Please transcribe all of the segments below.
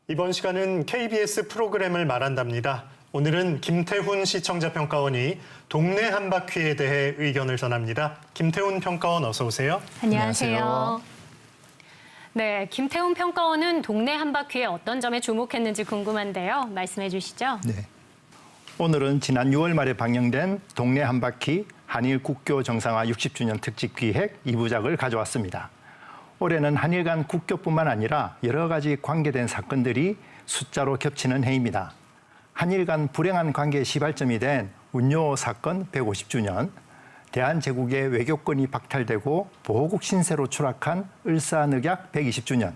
이번 시간은 KBS 프로그램을 말한답니다. 오늘은 김태훈 시청자평가원이 동네 한바퀴에 대해 의견을 전합니다. 김태훈 평가원 어서 오세요. 안녕하세요. 네, 김태훈 평가원은 동네 한바퀴에 어떤 점에 주목했는지 궁금한데요. 말씀해 주시죠. 네. 오늘은 지난 6월 말에 방영된 동네 한바퀴 한일 국교 정상화 60주년 특집 기획 2부작을 가져왔습니다. 올해는 한일 간 국교뿐만 아니라 여러 가지 관계된 사건들이 숫자로 겹치는 해입니다. 한일 간 불행한 관계의 시발점이 된 운요 사건 150주년, 대한제국의 외교권이 박탈되고 보호국 신세로 추락한 을사늑약 120주년,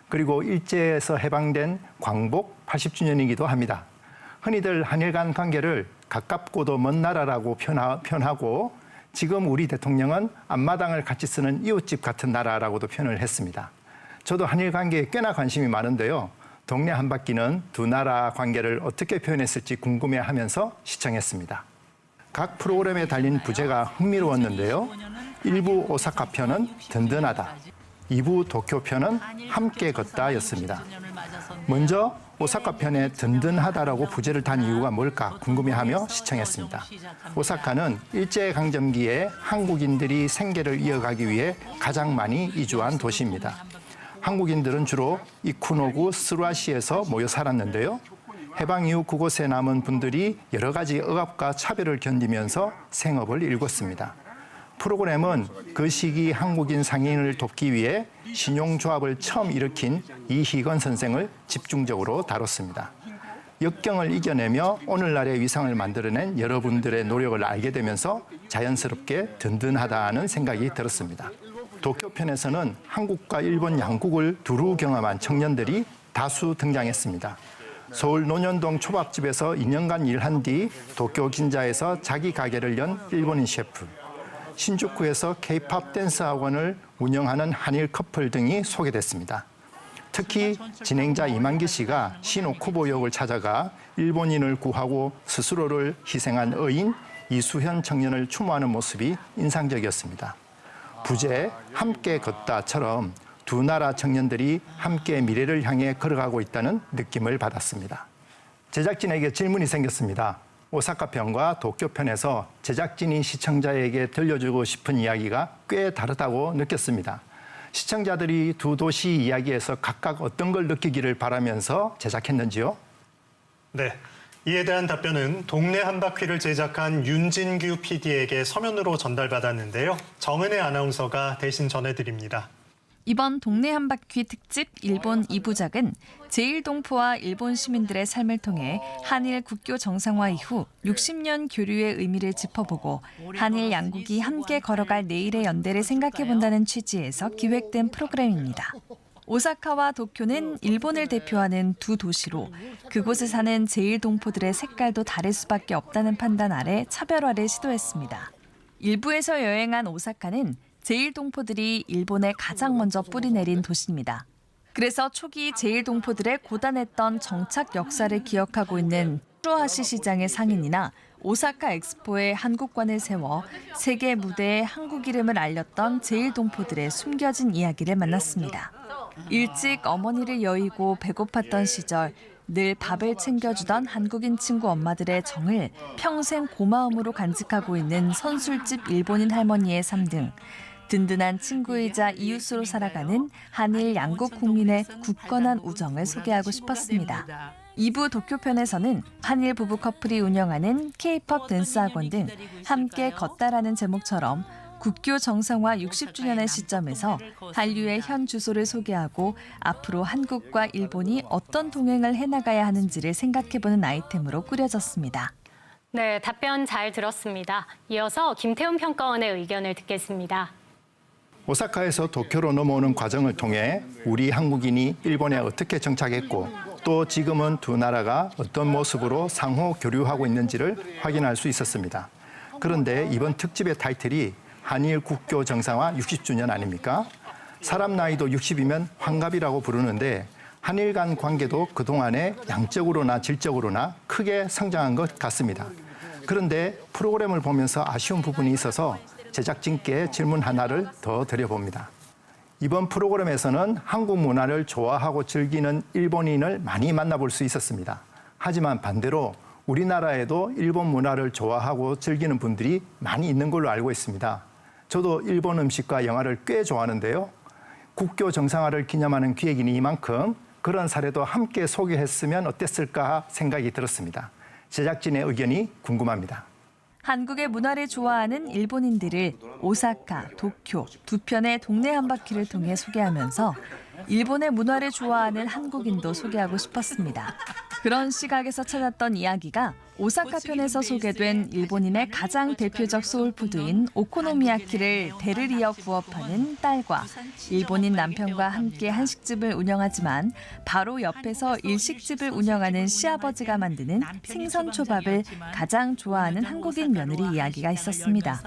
그리고 일제에서 해방된 광복 80주년이기도 합니다. 흔히들 한일 간 관계를 가깝고도 먼 나라라고 표현하고 지금 우리 대통령은 앞마당을 같이 쓰는 이웃집 같은 나라라고도 표현을 했습니다. 저도 한일 관계에 꽤나 관심이 많은데요. 동네 한바퀴는 두 나라 관계를 어떻게 표현했을지 궁금해하면서 시청했습니다. 각 프로그램에 달린 부제가 흥미로웠는데요. 1부 오사카 편은 든든하다, 2부 도쿄 편은 함께 걷다였습니다. 먼저 오사카 편에 든든하다라고 부제를 단 이유가 뭘까 궁금해하며 시청했습니다. 오사카는 일제강점기에 한국인들이 생계를 이어가기 위해 가장 많이 이주한 도시입니다. 한국인들은 주로 이쿠노구 스루아시에서 모여 살았는데요. 해방 이후 그곳에 남은 분들이 여러 가지 억압과 차별을 견디면서 생업을 일궜습니다. 프로그램은 그 시기 한국인 상인을 돕기 위해 신용조합을 처음 일으킨 이희건 선생을 집중적으로 다뤘습니다. 역경을 이겨내며 오늘날의 위상을 만들어낸 여러분들의 노력을 알게 되면서 자연스럽게 든든하다는 생각이 들었습니다. 도쿄편에서는 한국과 일본 양국을 두루 경험한 청년들이 다수 등장했습니다. 서울 논현동 초밥집에서 2년간 일한 뒤 도쿄 긴자에서 자기 가게를 연 일본인 셰프, 신주쿠에서 K-팝 댄스 학원을 운영하는 한일 커플 등이 소개됐습니다. 특히 진행자 이만기 씨가 시노쿠보 역을 찾아가 일본인을 구하고 스스로를 희생한 의인 이수현 청년을 추모하는 모습이 인상적이었습니다. 부제 함께 걷다처럼 두 나라 청년들이 함께 미래를 향해 걸어가고 있다는 느낌을 받았습니다. 제작진에게 질문이 생겼습니다. 오사카 편과 도쿄 편에서 제작진이 시청자에게 들려주고 싶은 이야기가 꽤 다르다고 느꼈습니다. 시청자들이 두 도시 이야기에서 각각 어떤 걸 느끼기를 바라면서 제작했는지요? 네, 이에 대한 답변은 동네 한바퀴를 제작한 윤진규 PD에게 서면으로 전달받았는데요. 정은혜 아나운서가 대신 전해드립니다. 이번 동네 한바퀴 특집 일본 2부작은 제1동포와 일본 시민들의 삶을 통해 한일 국교 정상화 이후 60년 교류의 의미를 짚어보고 한일 양국이 함께 걸어갈 내일의 연대를 생각해본다는 취지에서 기획된 프로그램입니다. 오사카와 도쿄는 일본을 대표하는 두 도시로 그곳에 사는 제1동포들의 색깔도 다를 수밖에 없다는 판단 아래 차별화를 시도했습니다. 일부에서 여행한 오사카는 제1동포들이 일본에 가장 먼저 뿌리 내린 도시입니다. 그래서 초기 제1동포들의 고단했던 정착 역사를 기억하고 있는 츠루하시 시장의 상인이나 오사카 엑스포에 한국관을 세워 세계 무대에 한국 이름을 알렸던 제1동포들의 숨겨진 이야기를 만났습니다. 일찍 어머니를 여의고 배고팠던 시절 늘 밥을 챙겨주던 한국인 친구 엄마들의 정을 평생 고마움으로 간직하고 있는 선술집 일본인 할머니의 삶 등 든든한 친구이자 이웃으로 살아가는 한일 양국 국민의 굳건한 우정을 소개하고 싶었습니다. 2부 도쿄편에서는 한일 부부 커플이 운영하는 K-팝 댄스 학원 등 함께 걷다라는 제목처럼 국교 정상화 60주년의 시점에서 한류의 현 주소를 소개하고 앞으로 한국과 일본이 어떤 동행을 해나가야 하는지를 생각해보는 아이템으로 꾸려졌습니다. 네, 답변 잘 들었습니다. 이어서 김태훈 평가원의 의견을 듣겠습니다. 오사카에서 도쿄로 넘어오는 과정을 통해 우리 한국인이 일본에 어떻게 정착했고 또 지금은 두 나라가 어떤 모습으로 상호 교류하고 있는지를 확인할 수 있었습니다. 그런데 이번 특집의 타이틀이 한일 국교 정상화 60주년 아닙니까? 사람 나이도 60이면 환갑이라고 부르는데 한일 간 관계도 그동안에 양적으로나 질적으로나 크게 성장한 것 같습니다. 그런데 프로그램을 보면서 아쉬운 부분이 있어서 제작진께 질문 하나를 더 드려봅니다. 이번 프로그램에서는 한국 문화를 좋아하고 즐기는 일본인을 많이 만나볼 수 있었습니다. 하지만 반대로 우리나라에도 일본 문화를 좋아하고 즐기는 분들이 많이 있는 걸로 알고 있습니다. 저도 일본 음식과 영화를 꽤 좋아하는데요. 국교 정상화를 기념하는 기획이니만큼 그런 사례도 함께 소개했으면 어땠을까 생각이 들었습니다. 제작진의 의견이 궁금합니다. 한국의 문화를 좋아하는 일본인들을 오사카, 도쿄 두 편의 동네 한 바퀴를 통해 소개하면서 일본의 문화를 좋아하는 한국인도 소개하고 싶었습니다. 그런 시각에서 찾았던 이야기가 오사카 편에서 소개된 일본인의 가장 대표적 소울푸드인 오코노미야키를 대를 이어 구워 파는 딸과 일본인 남편과 함께 한식집을 운영하지만 바로 옆에서 일식집을 운영하는 시아버지가 만드는 생선초밥을 가장 좋아하는 한국인 며느리 이야기가 있었습니다.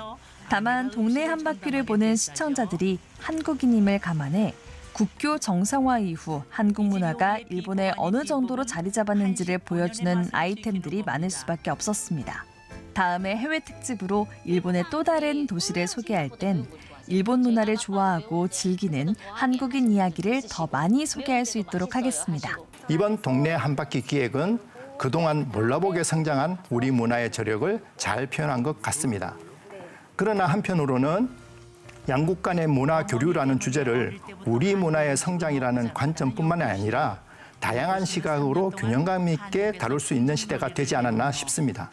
다만 동네 한 바퀴를 보는 시청자들이 한국인임을 감안해 국교 정상화 이후 한국 문화가 일본에 어느 정도로 자리 잡았는지를 보여주는 아이템들이 많을 수밖에 없었습니다. 다음에 해외 특집으로 일본의 또 다른 도시를 소개할 땐 일본 문화를 좋아하고 즐기는 한국인 이야기를 더 많이 소개할 수 있도록 하겠습니다. 이번 동네 한 바퀴 기획은 그동안 몰라보게 성장한 우리 문화의 저력을 잘 표현한 것 같습니다. 그러나 한편으로는 양국 간의 문화 교류라는 주제를 우리 문화의 성장이라는 관점뿐만 아니라 다양한 시각으로 균형감 있게 다룰 수 있는 시대가 되지 않았나 싶습니다.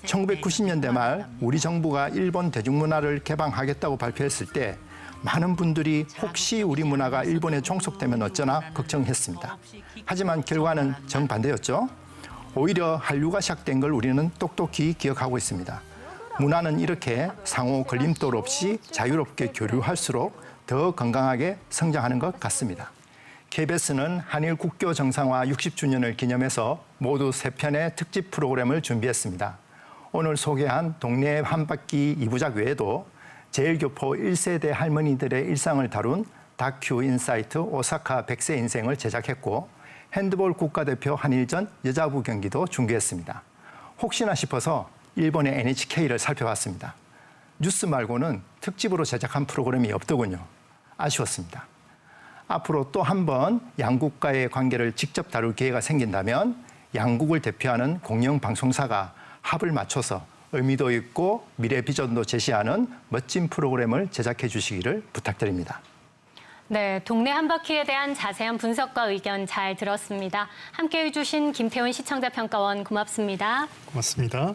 1990년대 말 우리 정부가 일본 대중문화를 개방하겠다고 발표했을 때 많은 분들이 혹시 우리 문화가 일본에 종속되면 어쩌나 걱정했습니다. 하지만 결과는 정반대였죠. 오히려 한류가 시작된 걸 우리는 똑똑히 기억하고 있습니다. 문화는 이렇게 상호 걸림돌 없이 자유롭게 교류할수록 더 건강하게 성장하는 것 같습니다. KBS는 한일 국교 정상화 60주년을 기념해서 모두 3편의 특집 프로그램을 준비했습니다. 오늘 소개한 동네 한 바퀴 2부작 외에도 제일교포 1세대 할머니들의 일상을 다룬 다큐 인사이트 오사카 100세 인생을 제작했고 핸드볼 국가대표 한일전 여자부 경기도 중계했습니다. 혹시나 싶어서 일본의 NHK를 살펴봤습니다. 뉴스 말고는 특집으로 제작한 프로그램이 없더군요. 아쉬웠습니다. 앞으로 또 한 번 양국과의 관계를 직접 다룰 기회가 생긴다면 양국을 대표하는 공영방송사가 합을 맞춰서 의미도 있고 미래 비전도 제시하는 멋진 프로그램을 제작해 주시기를 부탁드립니다. 네, 동네 한 바퀴에 대한 자세한 분석과 의견 잘 들었습니다. 함께해 주신 김태훈 시청자평가원 고맙습니다. 고맙습니다.